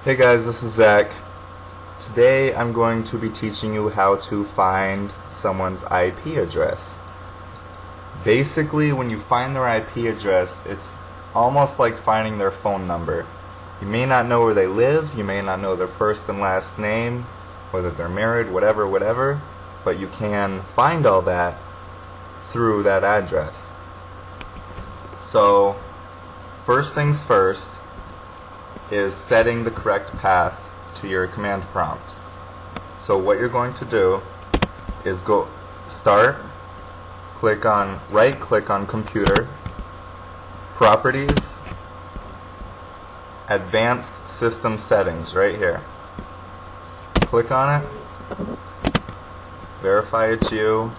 Hey guys, this is Zach. Today I'm going to be teaching you how to find someone's IP address. Basically, when you find their IP address, it's almost like finding their phone number. You may not know where they live, you may not know their first and last name, whether they're married, whatever, but you can find all that through that address. So, first things first is setting the correct path to your command prompt. So what you're going to do is go start, right click on computer, properties, advanced system settings right here. Click on it, verify it's you,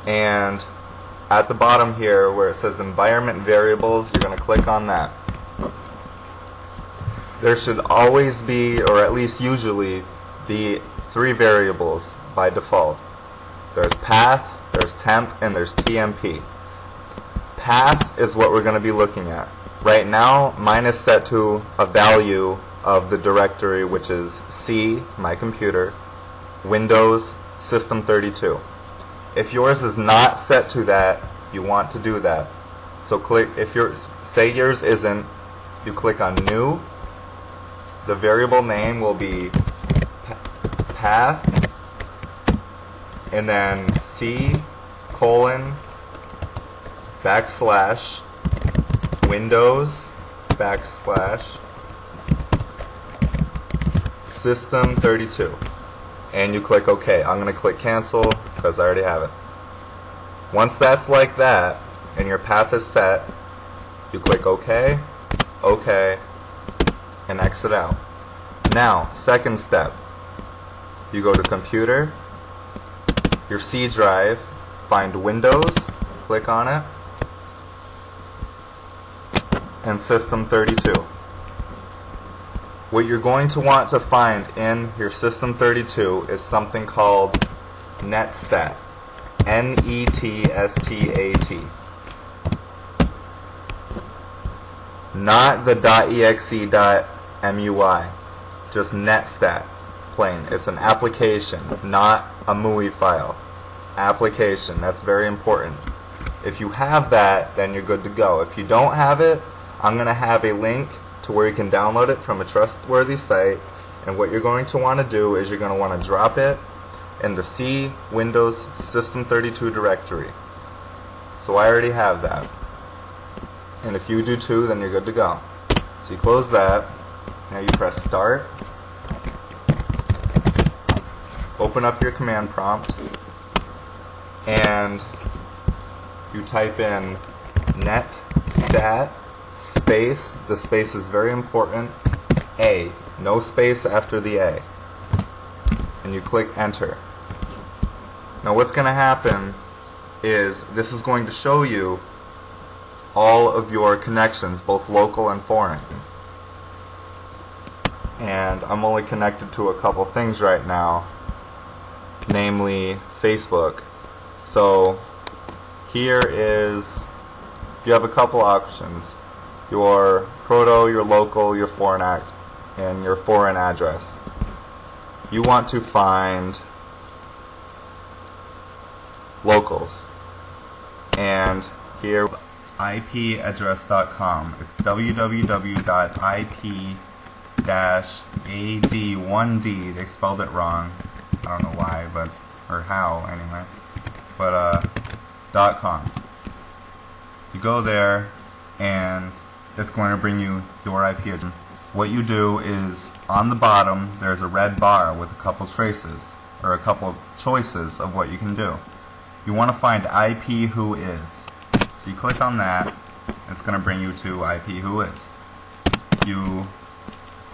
and at the bottom here where it says environment variables, you're going to click on that. There should always be, or at least usually, be 3 variables by default. There's path, there's temp, and there's TMP. Path is what we're going to be looking at. Right now, mine is set to a value of the directory, which is C, my computer, Windows, System32. If yours is not set to that, you want to do that. So click, say yours isn't, you click on New. The variable name will be path, and then C:/ Windows / System32, and you click OK. I'm going to click cancel because I already have it. Once that's like that and your path is set, you click OK, OK, and exit out. Now, second step, you go to computer, your C drive, find Windows, click on it, and System32. What you're going to want to find in your System32 is something called netstat, N-E-T-S-T-A-T. Not the .exe.mui, just netstat, plain. It's an application, not a MUI file. Application, that's very important. If you have that, then you're good to go. If you don't have it, I'm going to have a link to where you can download it from a trustworthy site, and what you're going to want to do is you're going to want to drop it in the C Windows System32 directory. So I already have that. And if you do too, then you're good to go. So you close that. Now you press start. Open up your command prompt. And you type in netstat space. The space is very important. A. No space after the A. And you click enter. Now what's going to happen is this is going to show you all of your connections, both local and foreign. And I'm only connected to a couple things right now, namely Facebook. So here is, you have a couple options: your proto, your local, your foreign act, and your foreign address. You want to find locals, and here ipaddress.com. It's www.ip-ad1d. They spelled it wrong. I don't know why, or how anyway. But .com. You go there, and it's going to bring you your IP address. What you do is on the bottom there's a red bar with a couple traces, or a couple of choices of what you can do. You want to find IP who is. So you click on that, it's going to bring you to IP who is. You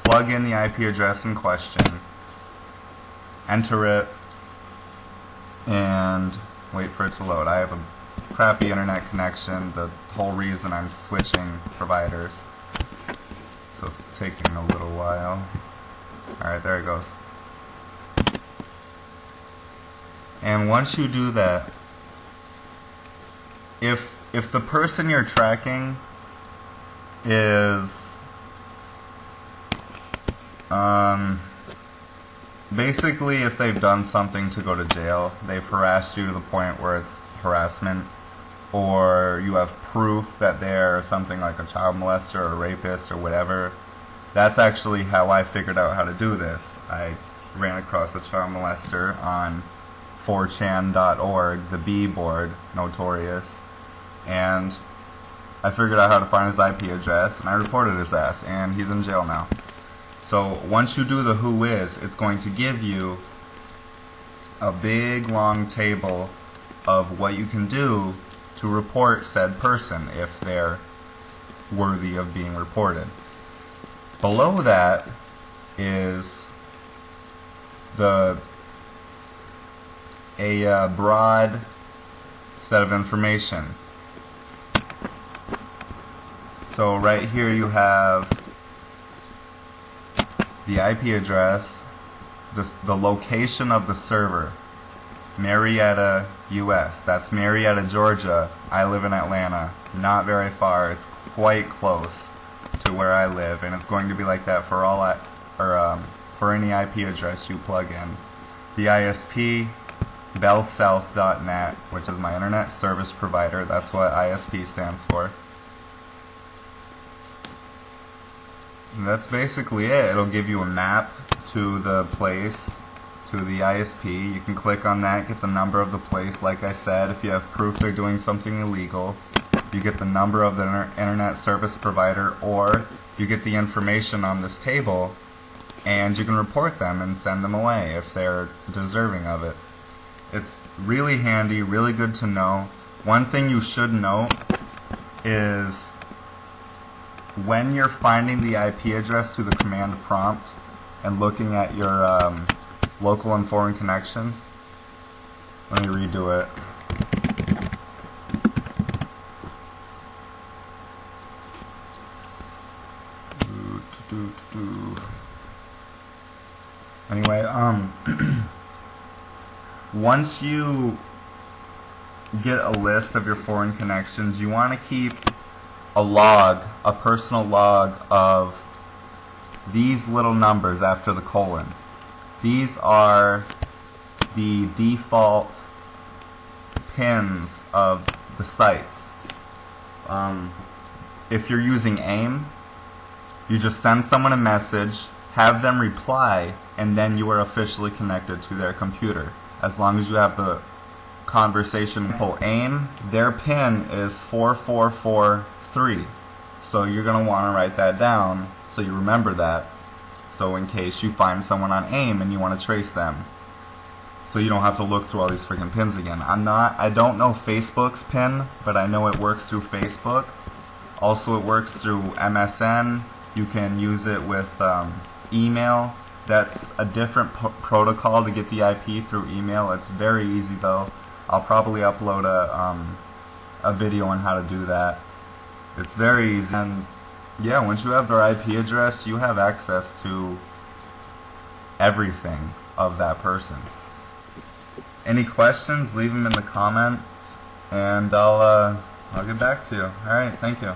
plug in the IP address in question, enter it, and wait for it to load. I have a crappy internet connection, the whole reason I'm switching providers. So it's taking a little while. Alright, there it goes. And once you do that, if the person you're tracking is Basically, if they've done something to go to jail, they've harassed you to the point where it's harassment, or you have proof that they're something like a child molester or a rapist or whatever. That's actually how I figured out how to do this. I ran across a child molester on 4chan.org, the B board, notorious, and I figured out how to find his IP address, and I reported his ass, and he's in jail now. So once you do the who is, it's going to give you a big long table of what you can do to report said person if they're worthy of being reported. Below that is a broad set of information. So right here you have the IP address, the location of the server, Marietta, US. That's Marietta, Georgia. I live in Atlanta. Not very far. It's quite close to where I live, and it's going to be like that for for any IP address you plug in. The ISP, bellsouth.net, which is my internet service provider. That's what ISP stands for. And that's basically it. It'll give you a map to the place, to the ISP. You can click on that, get the number of the place. Like I said, if you have proof they're doing something illegal, you get the number of the internet service provider, or you get the information on this table, and you can report them and send them away if they're deserving of it. It's really handy, really good to know. One thing you should note is when you're finding the IP address through the command prompt and looking at your local and foreign connections, let me redo it. Anyway, once you get a list of your foreign connections, you want to keep a log, a personal log of these little numbers after the colon. These are the default pins of the sites. If you're using AIM, you just send someone a message, have them reply, and then you are officially connected to their computer. As long as you have the conversation. AIM, their pin is 4443. So you're going to want to write that down so you remember that. So in case you find someone on AIM and you want to trace them, so you don't have to look through all these freaking pins again. I don't know Facebook's pin, but I know it works through Facebook. Also, it works through MSN. You can use it with email. That's a different protocol to get the IP through email. It's very easy though. I'll probably upload a video on how to do that. It's very easy. And yeah, once you have their IP address, you have access to everything of that person. Any questions, leave them in the comments, and I'll get back to you. Alright, thank you.